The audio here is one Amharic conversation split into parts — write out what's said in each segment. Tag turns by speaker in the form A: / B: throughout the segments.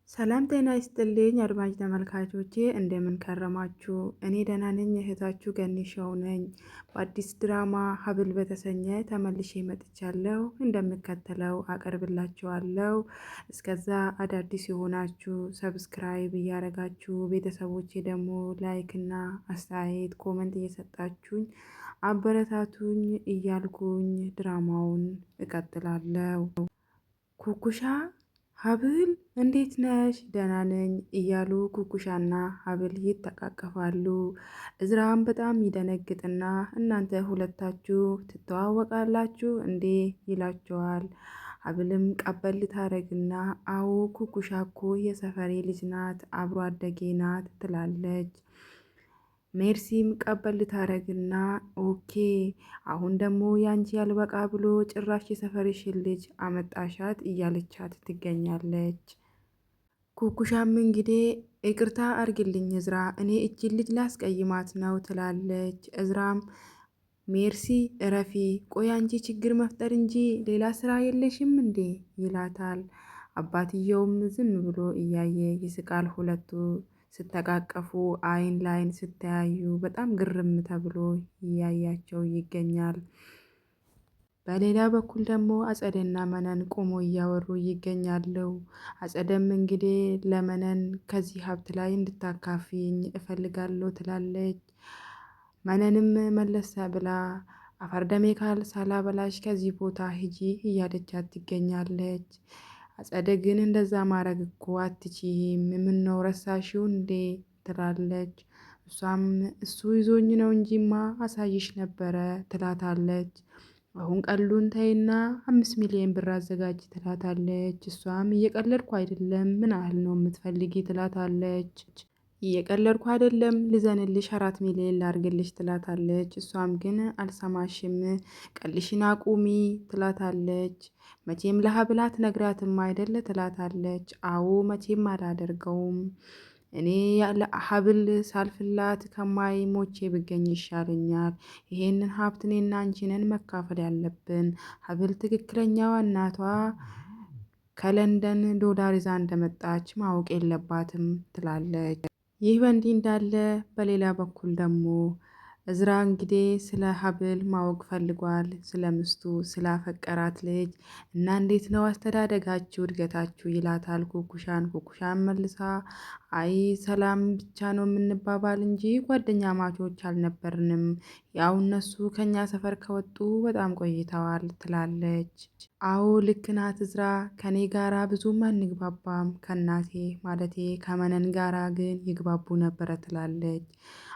A: ሰላም ጤና ይስጥልኝ አድማጭ ተመልካቾቼ እንደምን ከረማችሁ? እኔ ደህና ነኝ። እህታችሁ ገኒሻው ነኝ። በአዲስ ድራማ ሀብል በተሰኘ ተመልሼ መጥቻለሁ። እንደሚከተለው አቀርብላችኋለሁ። እስከዛ አዳዲስ የሆናችሁ ሰብስክራይብ እያደረጋችሁ ቤተሰቦቼ ደግሞ ላይክ እና አስተያየት ኮመንት እየሰጣችሁኝ አበረታቱኝ እያልኩኝ ድራማውን እቀጥላለሁ። ኩኩሻ ሀብል እንዴት ነሽ? ደህና ነኝ እያሉ ኩኩሻና ሀብል ይተቃቀፋሉ። እዝራም በጣም ይደነግጥና እናንተ ሁለታችሁ ትተዋወቃላችሁ እንዴ ይላቸዋል። ሀብልም ቀበል ታረግና አዎ ኩኩሻ እኮ የሰፈሬ ልጅ ናት፣ አብሮ አደጌ ናት ትላለች። ሜርሲም ቀበል ታረግና ኦኬ አሁን ደግሞ ያንቺ ያልበቃ ብሎ ጭራሽ የሰፈርሽን ልጅ አመጣሻት እያለቻት ትገኛለች። ኩኩሻም እንግዲህ ይቅርታ አርግልኝ እዝራ፣ እኔ እችን ልጅ ላስቀይማት ነው ትላለች። እዝራም ሜርሲ እረፊ፣ ቆይ አንቺ ችግር መፍጠር እንጂ ሌላ ስራ የለሽም እንዴ ይላታል። አባትየውም ዝም ብሎ እያየ ይስቃል። ሁለቱ ስተቃቀፉ አይን ላይን ስተያዩ በጣም ግርም ተብሎ እያያቸው ይገኛል። በሌላ በኩል ደግሞ አጸደና መነን ቆሞ እያወሩ ይገኛሉ። አጸደም እንግዲህ ለመነን ከዚህ ሀብት ላይ እንድታካፊኝ እፈልጋለሁ ትላለች። መነንም መለሰ ብላ አፈርደሜ ካል ሳላበላሽ ከዚህ ቦታ ሂጂ እያለቻት ትገኛለች። አጸደ ግን እንደዛ ማድረግ እኮ አትችይም፣ ምነው ረሳሽው እንዴ ትላለች። እሷም እሱ ይዞኝ ነው እንጂማ አሳይሽ ነበረ ትላታለች። አሁን ቀሉን ተይና 5 ሚሊዮን ብር አዘጋጅ ትላታለች። እሷም እየቀለድኩ አይደለም፣ ምን ያህል ነው የምትፈልጊ ትላታለች። እየቀለድኩ አይደለም፣ ልዘንልሽ 4 ሚሊዮን ላርግልሽ ትላታለች። እሷም ግን አልሰማሽም፣ ቀልሽን አቁሚ ትላታለች። መቼም ለሀብል አትነግራትም አይደለ ትላታለች። አዎ መቼም አላደርገውም፣ እኔ ያለ ሀብል ሳልፍላት ከማይ ሞቼ ብገኝ ይሻለኛል። ይሄንን ሀብት እኔና አንቺንን መካፈል ያለብን። ሀብል ትክክለኛዋ እናቷ ከለንደን ዶላር ይዛ እንደመጣች ማወቅ የለባትም ትላለች። ይህ በእንዲህ እንዳለ በሌላ በኩል ደግሞ እዝራ እንግዲህ ስለ ሀብል ማወቅ ፈልጓል። ስለ ምስቱ ስላፈቀራት ልጅ እና እንዴት ነው አስተዳደጋችሁ እድገታችሁ ይላታል ኩኩሻን። ኩኩሻን መልሳ አይ ሰላም ብቻ ነው የምንባባል እንጂ ጓደኛ ማቾች አልነበርንም፣ ያው እነሱ ከኛ ሰፈር ከወጡ በጣም ቆይተዋል ትላለች። አዎ ልክ ናት እዝራ፣ ከኔ ጋራ ብዙም አንግባባም፣ ከእናቴ ማለቴ ከመነን ጋራ ግን ይግባቡ ነበረ ትላለች።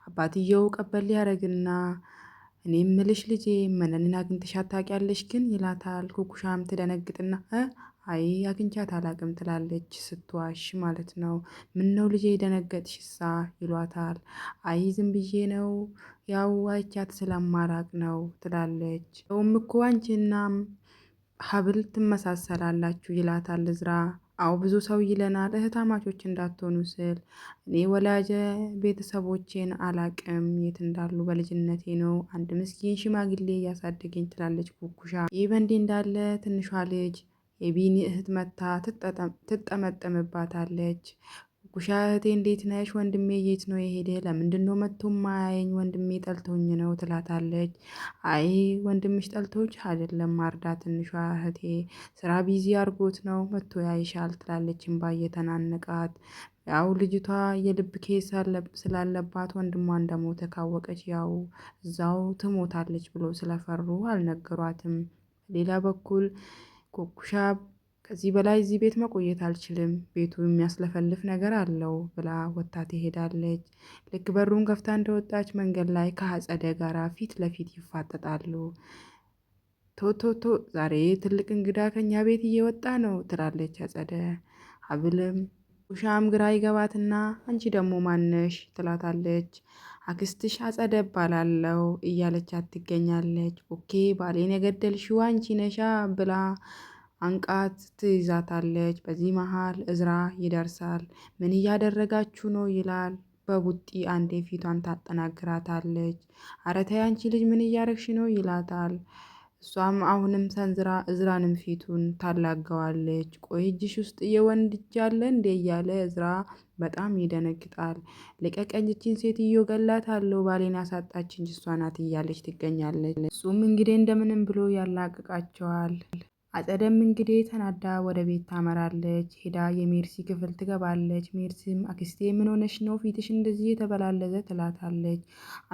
A: አባትየው ቀበል ያደረግና እኔ ምልሽ ልጄ መነንን አግኝተሻት ታውቂያለሽ ግን ይላታል። ኩኩሻም ትደነግጥና አይ አግኝቻት አላቅም ትላለች፣ ስትዋሽ ማለት ነው። ምን ነው ልጄ ደነገጥሽሳ ይሏታል። አይ ዝም ብዬ ነው ያው አይቻት ስለማራቅ ነው ትላለች። ሰውም እኮ አንቺና ሀብል ትመሳሰላላችሁ ይላታል እዝራ። አዎ ብዙ ሰው ይለናል እህታማቾች እንዳትሆኑ ስል እኔ ወላጀ ቤተሰቦቼን አላቅም የት እንዳሉ በልጅነቴ ነው አንድ ምስኪን ሽማግሌ እያሳደገኝ ትላለች ኩኩሻ። ይህ በእንዲህ እንዳለ ትንሿ ልጅ የቢኒ እህት መታ ትጠመጠምባታለች። ኩኩሻ እህቴ እንዴት ነሽ? ወንድሜ የት ነው የሄደ? ለምንድን ነው መጥቶ ማያየኝ? ወንድሜ ጠልቶኝ ነው ትላታለች። አይ ወንድምሽ ጠልቶች አይደለም ማርዳ፣ ትንሿ እህቴ ስራ ቢዚ አርጎት ነው መጥቶ ያይሻል ትላለች እምባ እየተናነቃት። ያው ልጅቷ የልብ ኬስ ስላለባት ወንድሟ እንደሞተ ካወቀች ያው እዛው ትሞታለች ብሎ ስለፈሩ አልነገሯትም። ሌላ በኩል ኩኩሻ ከዚህ በላይ እዚህ ቤት መቆየት አልችልም፣ ቤቱ የሚያስለፈልፍ ነገር አለው ብላ ወጥታ ትሄዳለች። ልክ በሩን ከፍታ እንደወጣች መንገድ ላይ ከአጸደ ጋራ ፊት ለፊት ይፋጠጣሉ። ቶቶቶ ዛሬ ትልቅ እንግዳ ከኛ ቤት እየወጣ ነው ትላለች አጸደ። ሀብልም ኩሻም ግራ ይገባትና አንቺ ደግሞ ማነሽ ትላታለች። አክስትሽ አጸደ እባላለሁ እያለቻት ትገኛለች። ኦኬ ባሌን የገደልሽው አንቺ ነሻ ብላ አንቃት ትይዛታለች። በዚህ መሃል እዝራ ይደርሳል። ምን እያደረጋችሁ ነው ይላል። በቡጢ አንዴ ፊቷን ታጠናግራታለች። አረ ተይ አንቺ ልጅ ምን እያረግሽ ነው ይላታል። እሷም አሁንም ሰንዝራ እዝራንም ፊቱን ታላገዋለች። ቆይ እጅሽ ውስጥ የወንድ እጅ አለ እንዴ እያለ እዝራ በጣም ይደነግጣል። ልቀቀኝ፣ ይቺን ሴትዮ ገላታለሁ፣ ባሌን ያሳጣችኝ እሷ ናት እያለች ትገኛለች። እሱም እንግዲህ እንደምንም ብሎ ያላቅቃቸዋል። አጸደም እንግዲህ ተናዳ ወደ ቤት ታመራለች። ሄዳ የሜርሲ ክፍል ትገባለች። ሜርሲም አክስቴ ምን ሆነሽ ነው ፊትሽ እንደዚህ የተበላለዘ ትላታለች።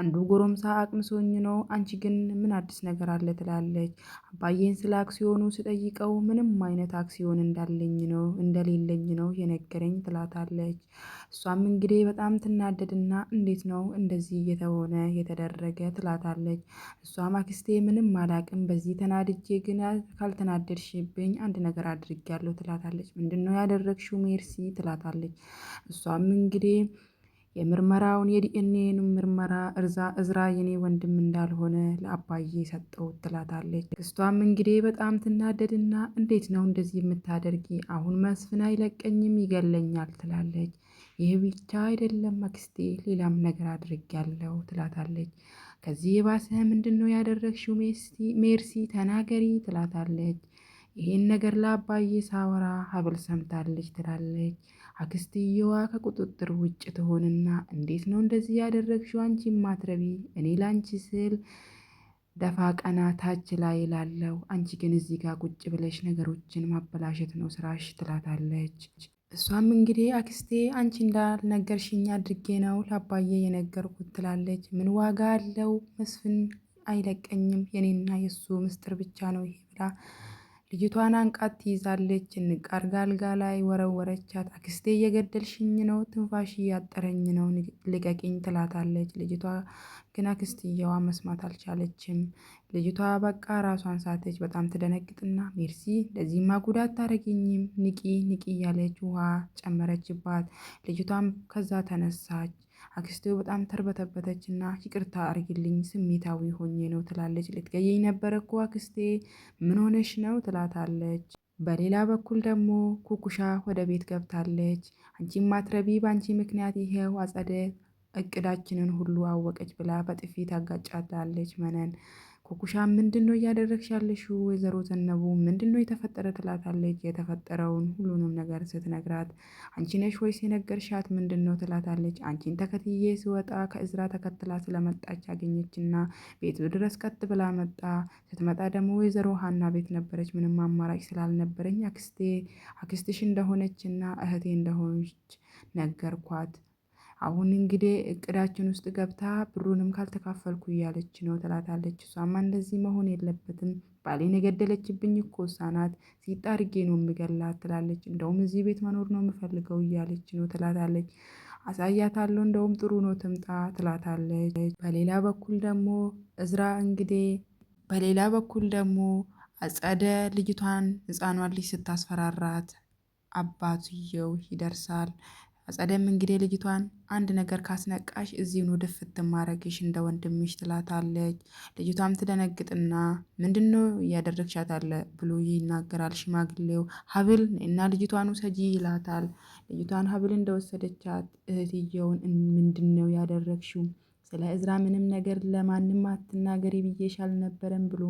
A: አንዱ ጎረምሳ አቅምሶኝ ነው፣ አንቺ ግን ምን አዲስ ነገር አለ ትላለች። አባዬን ስለ አክሲዮኑ ስጠይቀው ምንም አይነት አክሲዮን እንደሌለኝ ነው የነገረኝ ትላታለች። እሷም እንግዲህ በጣም ትናደድና እንዴት ነው እንደዚህ የተደረገ ትላታለች። እሷም አክስቴ ምንም አላቅም፣ በዚህ ተናድጄ ግን ካልተናደድሽብኝ አንድ ነገር አድርጌያለሁ ትላታለች። ምንድነው ያደረግሽው ሜርሲ ትላታለች። እሷም እንግዲህ የምርመራውን የዲኤንኤን ምርመራ እዝራ የኔ ወንድም እንዳልሆነ ለአባዬ ሰጠው ትላታለች። እሷም እንግዲህ በጣም ትናደድና እንዴት ነው እንደዚህ የምታደርጊ? አሁን መስፍን አይለቀኝም ይገለኛል ትላለች። ይህ ብቻ አይደለም አክስቴ ሌላም ነገር አድርጌያለሁ ትላታለች። ከዚህ የባሰ ምንድነው ያደረግሽው ሜርሲ ተናገሪ ትላታለች። ይሄን ነገር ለአባዬ ሳወራ ሀብል ሰምታለች ትላለች። አክስትየዋ ከቁጥጥር ውጭ ትሆንና እንዴት ነው እንደዚህ ያደረግሽው አንቺ ማትረቢ፣ እኔ ላንቺ ስል ደፋ ቀና ታች ላይ ላለው፣ አንቺ ግን እዚህ ጋር ቁጭ ብለሽ ነገሮችን ማበላሸት ነው ስራሽ ትላታለች። እሷም እንግዲህ አክስቴ አንቺ እንዳልነገርሽኝ አድርጌ ነው ለአባዬ የነገርኩት ትላለች። ምን ዋጋ አለው መስፍን አይለቀኝም፣ የኔና የሱ ምስጢር ብቻ ነው ይሄ ብላ ልጅቷን አንቃት ትይዛለች። እንቃርጋ አልጋ ላይ ወረወረቻት። አክስቴ እየገደልሽኝ ነው፣ ትንፋሽ እያጠረኝ ነው፣ ልቀቂኝ ትላታለች። ልጅቷ ግን አክስትየዋ መስማት አልቻለችም። ልጅቷ በቃ ራሷን ሳተች። በጣም ትደነግጥና ሜርሲ ለዚህማ ጉዳት ታረጊኝም፣ ንቂ ንቂ እያለች ውሃ ጨመረችባት። ልጅቷም ከዛ ተነሳች። አክስቴው በጣም ተርበተበተችና ይቅርታ አርጊልኝ ስሜታዊ ሆኜ ነው ትላለች። ልትገየኝ ነበረ እኮ አክስቴ ምን ሆነሽ ነው ትላታለች። በሌላ በኩል ደግሞ ኩኩሻ ወደ ቤት ገብታለች። አንቺም ማትረቢ በአንቺ ምክንያት ይሄው አጸደ እቅዳችንን ሁሉ አወቀች ብላ በጥፊ ታጋጫታለች መነን። ኩኩሻ ምንድነው እያደረግሽ ያለሽው ወይዘሮ ዘነቡ ምንድነው የተፈጠረ ትላታለች። የተፈጠረውን ሁሉንም ነገር ስትነግራት አንቺ ነሽ ወይስ የነገርሻት ምንድነው ትላታለች። አንቺን ተከትዬ ስወጣ ከእዝራ ተከትላ ስለመጣች አገኘችና ቤቱ ድረስ ቀጥ ብላ መጣ። ስትመጣ ደግሞ ወይዘሮ ሀና ቤት ነበረች። ምንም አማራጭ ስላልነበረኝ አክስትሽ እንደሆነችና እህቴ እንደሆነች ነገርኳት። አሁን እንግዲህ እቅዳችን ውስጥ ገብታ ብሩንም ካልተካፈልኩ እያለች ነው ትላታለች። እሷማ እንደዚህ መሆን የለበትም፣ ባሌን የገደለችብኝ እኮ እሷ ናት፣ ሲጥ አድርጌ ነው የምገላት ትላለች። እንደውም እዚህ ቤት መኖር ነው የምፈልገው እያለች ነው ትላታለች። አሳያታለሁ፣ እንደውም ጥሩ ነው ትምጣ ትላታለች። በሌላ በኩል ደግሞ አጸደ ልጅቷን ህፃኗን ልጅ ስታስፈራራት አባትየው ይደርሳል። አጸደም እንግዲህ ልጅቷን አንድ ነገር ካስነቃሽ እዚህኑ ድፍት ማረግሽ እንደ ወንድምሽ ትላታለች። ልጅቷም ትደነግጥና ምንድነው እያደረግሻት አለ ብሎ ይናገራል ሽማግሌው። ሀብል እና ልጅቷን ውሰጂ ይላታል። ልጅቷን ሀብል እንደወሰደቻት እህትየውን ምንድነው ያደረግሽው? ስለ እዝራ ምንም ነገር ለማንም አትናገሪ ብዬሽ አልነበረም ብሎ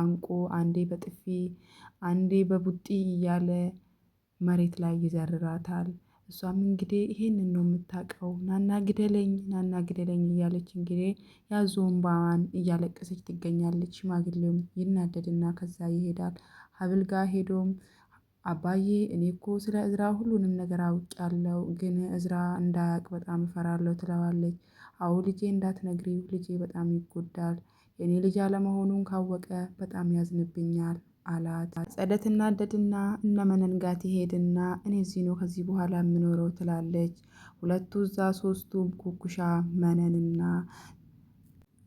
A: አንቆ አንዴ በጥፊ አንዴ በቡጢ እያለ መሬት ላይ ይዘርራታል። እሷም እንግዲህ ይሄንን ነው የምታውቀው። ናና ግደለኝ እያለች እንግዲህ ያዞውን ባዋን እያለቀሰች ትገኛለች። ሽማግሌውም ይናደድና ከዛ ይሄዳል። ሀብል ጋር ሄዶም አባዬ እኔ እኮ ስለ እዝራ ሁሉንም ነገር አውቄያለሁ፣ ግን እዝራ እንዳያውቅ በጣም እፈራለሁ ትለዋለች። አዎ ልጄ እንዳትነግሪው፣ ልጄ በጣም ይጎዳል፣ የኔ ልጅ አለመሆኑን ካወቀ በጣም ያዝንብኛል አላት። ጸደት እናደድና እነ መነን ጋር ትሄድና እኔ እዚህ ነው ከዚህ በኋላ የምኖረው ትላለች። ሁለቱ እዛ ሶስቱም ኩኩሻ መነንና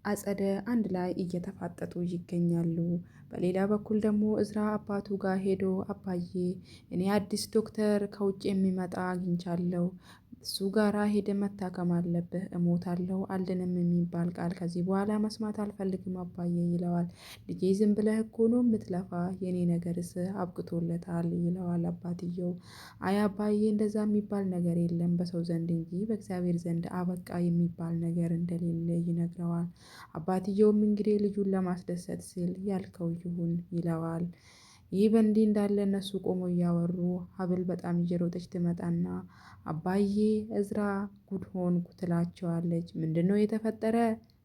A: አጸደ አንድ ላይ እየተፋጠጡ ይገኛሉ። በሌላ በኩል ደግሞ እዝራ አባቱ ጋር ሄዶ አባዬ እኔ አዲስ ዶክተር ከውጭ የሚመጣ አግኝቻለሁ፣ እሱ ጋራ ሄደ መታከም አለብህ። እሞታለሁ አልድንም የሚባል ቃል ከዚህ በኋላ መስማት አልፈልግም አባዬ ይለዋል። ልጄ ዝም ብለህ እኮ ነው የምትለፋ፣ የኔ ነገርስ አብቅቶለታል ይለዋል አባትየው። አይ አባዬ እንደዛ የሚባል ነገር የለም በሰው ዘንድ እንጂ በእግዚአብሔር ዘንድ አበቃ የሚባል ነገር እንደሌለ ይነግረዋል። አባትየውም እንግዲህ ልጁን ለማስደሰት ሲል ያልከው ይሁን ይለዋል። ይህ በእንዲህ እንዳለ እነሱ ቆሞ እያወሩ ሀብል በጣም እየሮጠች ትመጣና አባዬ እዝራ ጉድ ሆንኩ ትላቸዋለች። ምንድነው የተፈጠረ?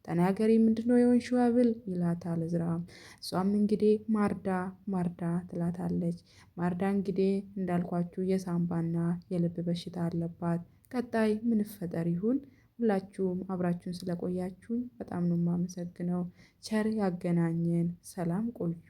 A: ተናገሪ፣ ምንድነው የሆንሽው ሀብል ይላታል እዝራም። እሷም እንግዲህ ማርዳ ማርዳ ትላታለች። ማርዳ እንግዲህ እንዳልኳችሁ የሳምባና የልብ በሽታ አለባት። ቀጣይ ምን ይፈጠር ይሁን? ሁላችሁም አብራችሁን ስለቆያችሁኝ በጣም ነው የማመሰግነው። ቸር ያገናኘን። ሰላም ቆዩ።